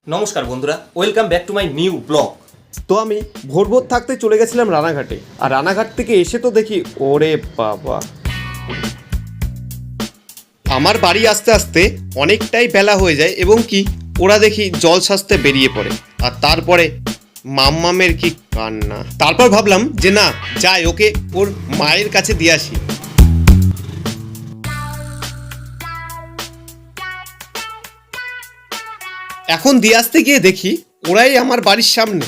নমস্কার বন্ধুরা, welcome back to my new blog. তো আমি ভোর ভোর থাকতে চলে গেছিলাম রানাঘাটে, আর রানাঘাট থেকে এসে তো দেখি ওরে বাবা, আমার বাড়ি আসতে আসতে অনেকটাই বেলা হয়ে যায় এবং কি ওরা দেখি জল সাজতে বেরিয়ে পড়ে। আর তারপরে মাম্মামের কি কান্না। তারপর ভাবলাম যে না যাই, ওকে ওর মায়ের কাছে দিয়ে আসি। এখন দিয়ে আসতে গিয়ে দেখি ওরাই আমার বাড়ির সামনে।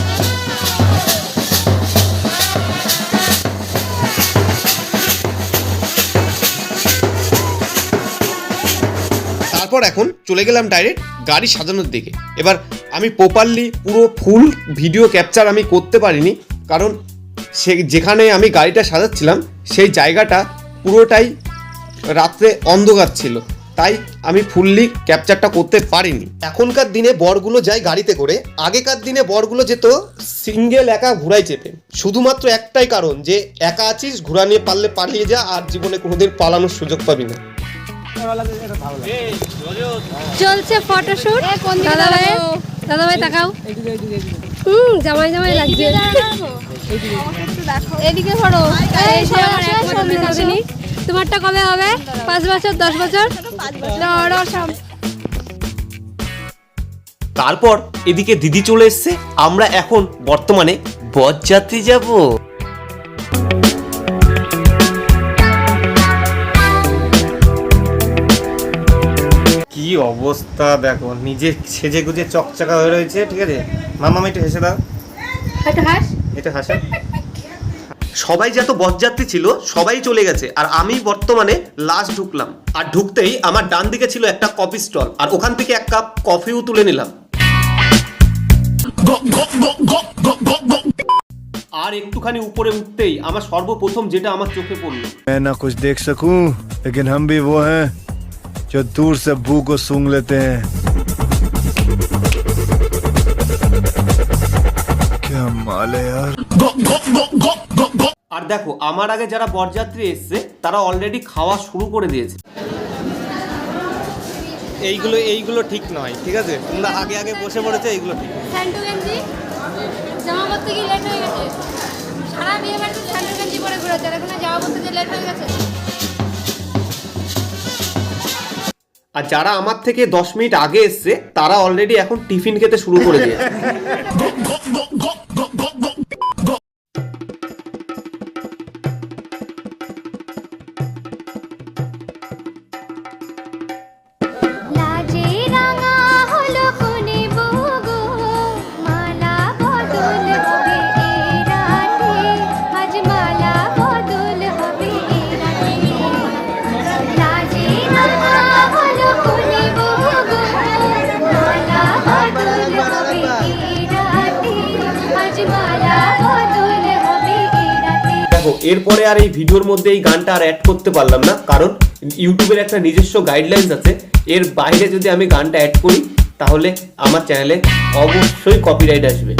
তারপর এখন চলে গেলাম ডাইরেক্ট গাড়ি সাজানোর দিকে। এবার আমি প্রপারলি পুরো ফুল ভিডিও ক্যাপচার আমি করতে পারিনি, কারণ যেখানে আমি গাড়িটা সাজাচ্ছিলাম সেই জায়গাটা পুরোটাই রাত্রে অন্ধকার ছিল, তাই আমি ফুললি ক্যাপচারটা করতে পারিনি। এখনকার দিনে বরগুলো যায় গাড়িতে করে, আগেকার দিনে বরগুলো যেত সিঙ্গেল একা ঘোড়ায় চেপে। শুধুমাত্র একটাই কারণ যে একা আছিস, ঘোড়া নিয়ে পারলে পালিয়ে যা, আর জীবনে কোনোদিন পালানোর সুযোগ পাবি না। চলছে ফটোশুট। দাদাভাই তাকাও। জামাই জামাই লাগছে। এদিকে ধরো। তোমারটা কবে হবে? 5 বছর 10 বছর? তারপর এদিকে দিদি চলে এসছে। আমরা এখন বর্তমানে বরযাত্রী যাব। কি অবস্থা দেখো, নিজে সেজে গুজে চকচকা হয়ে রয়েছে। ঠিক আছে মামা, একটু হেসে দাও, এটা হাসে। সবাই যত বরযাত্রী ছিল সবাই চলে গেছে, আর আমি বর্তমানে লাস্ট ঢুকলাম। আর ঢুকতেই আমার ডান দিকে ছিল একটা কফি স্টল, আর ওখান থেকে এক কাপ কফিও তুলে নিলাম। আর একটুখানি উপরে উঠতেই আমার সর্বপ্রথম যেটা আমার চোখে পড়লো, मैं ना कुछ देख सकूं, लेकिन हम भी वो हैं जो दूर से बू को सूंघ लेते हैं। क्या माल है यार। আর দেখো আমার আগে যারা বরযাত্রী এসছে তারা অলরেডি খাওয়া শুরু করে দিয়েছে। এইগুলো ঠিক নয়, ঠিক আছে? তোমরা আগে আগে বসে পড়েছো, এইগুলো ঠিক নয়। স্যান্ডো গেঞ্জি জামা পরতে গিয়ে লেট হয়ে গেছে। সারা বিয়ে বাড়িতে স্যান্ডো গেঞ্জি পরে ঘুরেছে, আর এখন জামা পরতে গিয়ে লেট হয়ে গেছে। আর যারা আমার থেকে 10 মিনিট আগে এসছে তারা অলরেডি এখন টিফিন খেতে শুরু করে দিয়েছে। লাজে রাঙা হলো কোনে বগো, মালা বদল হবে এই রাতে, আজ মালা বদল হবে এই রাতে। লাজে রাঙা হলো কোনে বগো, মালা বদল হবে এই রাতে, আজ মালা বদল হবে এই রাতে। দেখো এরপরে আর এই ভিডিওর মধ্যে এই গানটা আর অ্যাড করতে পারলাম না, কারণ ইউটিউবের একটা নিজস্ব গাইডলাইন্স আছে। এর বাইরে যদি আমি গানটা অ্যাড করি তাহলে আমার চ্যানেলে অবশ্যই কপিরাইট আসবে।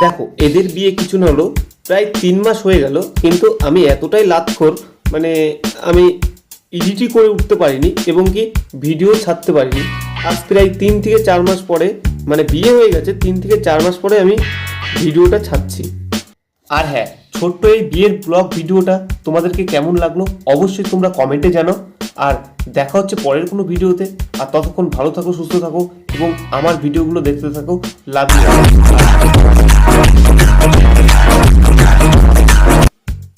দেখো এদের বিয়ে কিছু না হলো প্রায় 3 মাস হয়ে গেল, কিন্তু আমি এতটাই লাতখোর, মানে আমি এডিটই করে উঠতে পারিনি এবং কি ভিডিও ছাড়তে পারিনি। আজ প্রায় 3 থেকে 4 মাস পরে, মানে বিয়ে হয়ে গেছে 3 থেকে 4 মাস পরে আমি ভিডিওটা ছাড়ছি। আর হ্যাঁ, ছোট্ট এই বিয়ের ব্লগ ভিডিওটা তোমাদেরকে কেমন লাগলো অবশ্যই তোমরা কমেন্টে জানাও। আর দেখা হচ্ছে পরের কোনো ভিডিওতে। আর ততক্ষণ ভালো থাকো, সুস্থ থাকো এবং আমার ভিডিওগুলো দেখতে থাকো। Love you.